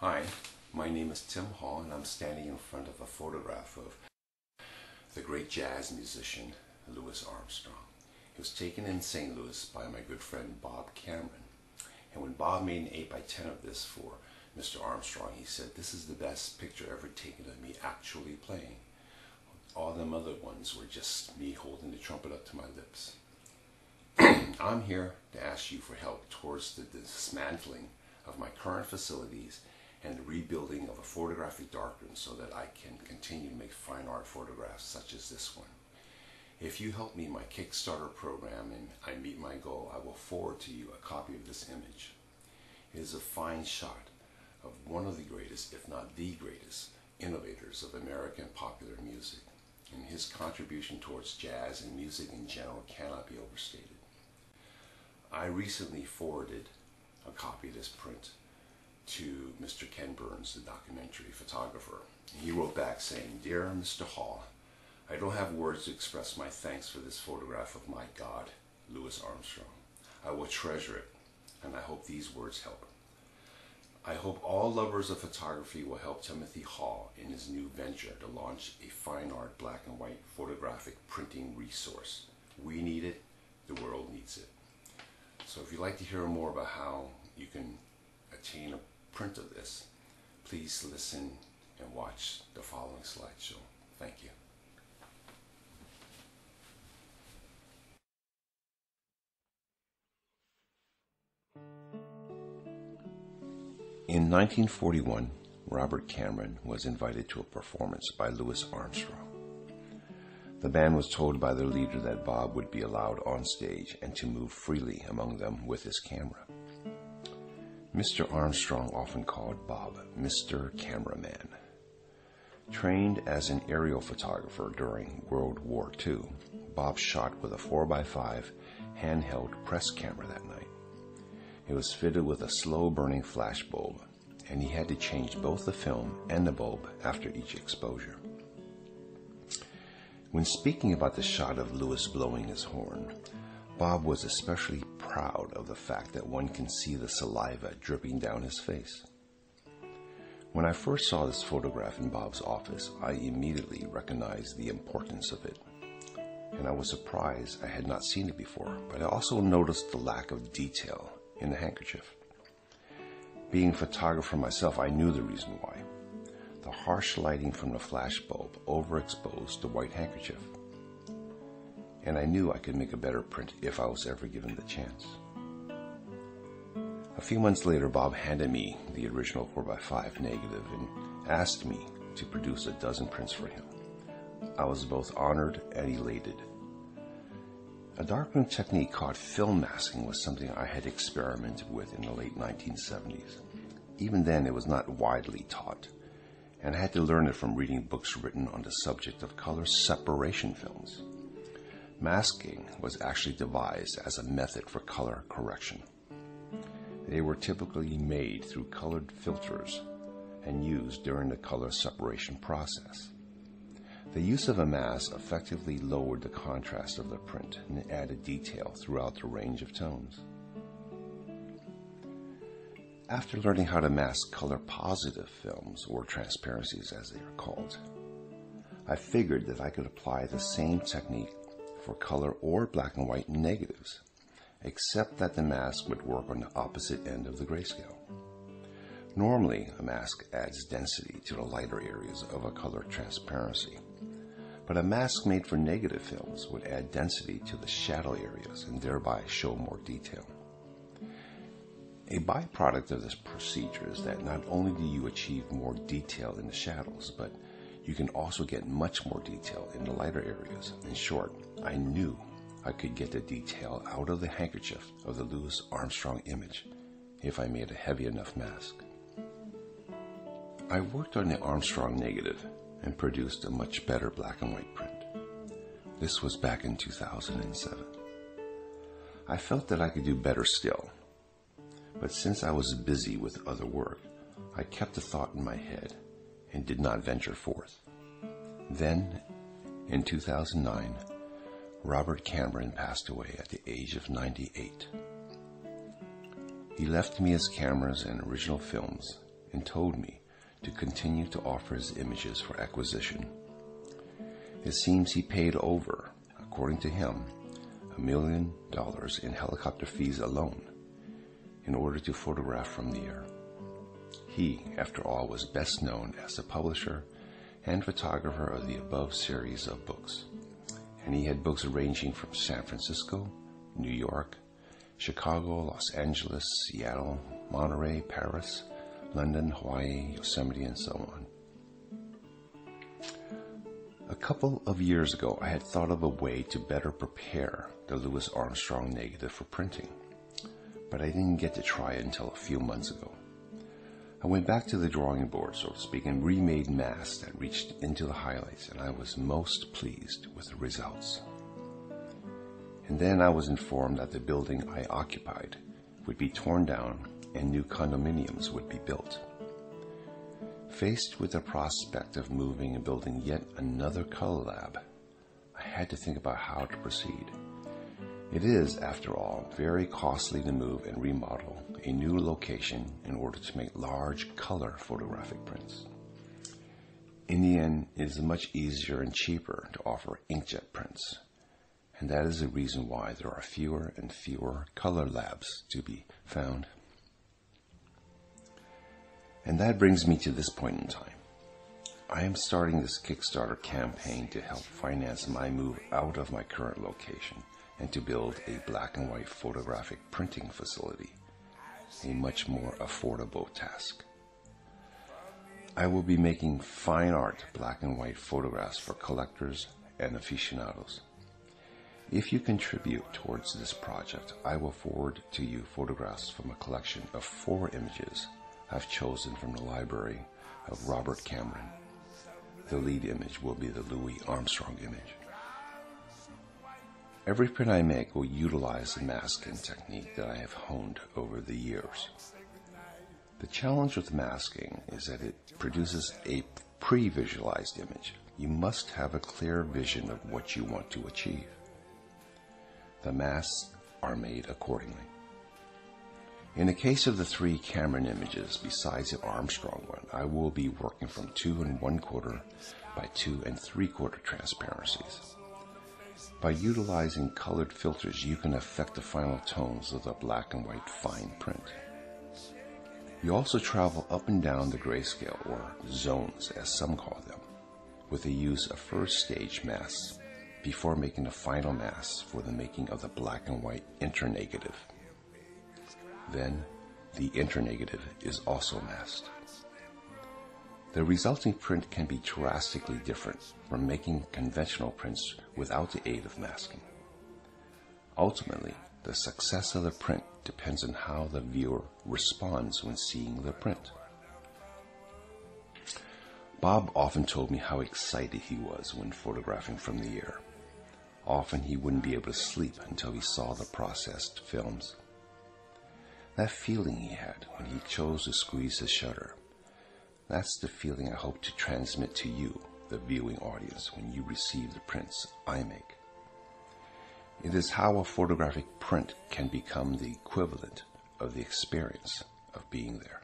Hi, my name is Tim Hall, and I'm standing in front of a photograph of the great jazz musician Louis Armstrong. It was taken in St. Louis by my good friend Bob Cameron. And when Bob made an 8x10 of this for Mr. Armstrong, he said, "This is the best picture ever taken of me actually playing. All them other ones were just me holding the trumpet up to my lips." I'm here to ask you for help towards the dismantling of my current facilities and the rebuilding of a photographic darkroom so that I can continue to make fine art photographs such as this one. If you help me in my Kickstarter program and I meet my goal, I will forward to you a copy of this image. It is a fine shot of one of the greatest, if not the greatest, innovators of American popular music, and his contribution towards jazz and music in general cannot be overstated. I recently forwarded a copy of this print to Mr. Ken Burns, the documentary photographer. And he wrote back saying, "Dear Mr. Hall, I don't have words to express my thanks for this photograph of my God, Louis Armstrong. I will treasure it, and I hope these words help. I hope all lovers of photography will help Timothy Hall in his new venture to launch a fine art black and white photographic printing resource. We need it, the world needs it." So if you'd like to hear more about how you can attain a print of this, please listen and watch the following slideshow. Thank you. In 1941, Robert Cameron was invited to a performance by Louis Armstrong. The band was told by their leader that Bob would be allowed on stage and to move freely among them with his camera. Mr. Armstrong often called Bob Mr. Cameraman. Trained as an aerial photographer during World War II, Bob shot with a 4x5 handheld press camera that night. It was fitted with a slow-burning flash bulb, and he had to change both the film and the bulb after each exposure. When speaking about the shot of Louis blowing his horn, Bob was especially proud of the fact that one can see the saliva dripping down his face. When I first saw this photograph in Bob's office, I immediately recognized the importance of it. And I was surprised I had not seen it before, but I also noticed the lack of detail in the handkerchief. Being a photographer myself, I knew the reason why. The harsh lighting from the flash bulb overexposed the white handkerchief. And I knew I could make a better print if I was ever given the chance. A few months later, Bob handed me the original 4x5 negative and asked me to produce a dozen prints for him. I was both honored and elated. A darkroom technique called film masking was something I had experimented with in the late 1970s. Even then, it was not widely taught, and I had to learn it from reading books written on the subject of color separation films. Masking was actually devised as a method for color correction. They were typically made through colored filters and used during the color separation process. The use of a mask effectively lowered the contrast of the print and added detail throughout the range of tones. After learning how to mask color-positive films, or transparencies as they are called, I figured that I could apply the same technique for color or black and white negatives, except that the mask would work on the opposite end of the grayscale. Normally, a mask adds density to the lighter areas of a color transparency, but a mask made for negative films would add density to the shadow areas and thereby show more detail. A byproduct of this procedure is that not only do you achieve more detail in the shadows, but you can also get much more detail in the lighter areas. In short, I knew I could get the detail out of the handkerchief of the Louis Armstrong image if I made a heavy enough mask. I worked on the Armstrong negative and produced a much better black and white print. This was back in 2007. I felt that I could do better still, but since I was busy with other work, I kept the thought in my head and did not venture forth. Then, in 2009, Robert Cameron passed away at the age of 98. He left me his cameras and original films and told me to continue to offer his images for acquisition. It seems he paid over, according to him, $1 million in helicopter fees alone in order to photograph from the air. He, after all, was best known as the publisher and photographer of the above series of books, and he had books ranging from San Francisco, New York, Chicago, Los Angeles, Seattle, Monterey, Paris, London, Hawaii, Yosemite, and so on. A couple of years ago, I had thought of a way to better prepare the Louis Armstrong negative for printing, but I didn't get to try it until a few months ago. I went back to the drawing board, so to speak, and remade masks that reached into the highlights, and I was most pleased with the results. And then I was informed that the building I occupied would be torn down and new condominiums would be built. Faced with the prospect of moving and building yet another color lab, I had to think about how to proceed. It is, after all, very costly to move and remodel a new location in order to make large color photographic prints. In the end, it is much easier and cheaper to offer inkjet prints, and that is the reason why there are fewer and fewer color labs to be found. And that brings me to this point in time. I am starting this Kickstarter campaign to help finance my move out of my current location and to build a black and white photographic printing facility, a much more affordable task. I will be making fine art black and white photographs for collectors and aficionados. If you contribute towards this project, I will forward to you photographs from a collection of 4 images I've chosen from the library of Robert Cameron. The lead image will be the Louis Armstrong image. Every print I make will utilize the masking technique that I have honed over the years. The challenge with masking is that it produces a pre-visualized image. You must have a clear vision of what you want to achieve. The masks are made accordingly. In the case of the 3 Cameron images, besides the Armstrong one, I will be working from 2 1/4 by 2 3/4 transparencies. By utilizing colored filters, you can affect the final tones of the black and white fine print. You also travel up and down the grayscale, or zones as some call them, with the use of first stage masks before making the final masks for the making of the black and white internegative. Then, the internegative is also masked. The resulting print can be drastically different from making conventional prints without the aid of masking. Ultimately, the success of the print depends on how the viewer responds when seeing the print. Bob often told me how excited he was when photographing from the air. Often he wouldn't be able to sleep until he saw the processed films. That feeling he had when he chose to squeeze the shutter, that's the feeling I hope to transmit to you, the viewing audience, when you receive the prints I make. It is how a photographic print can become the equivalent of the experience of being there.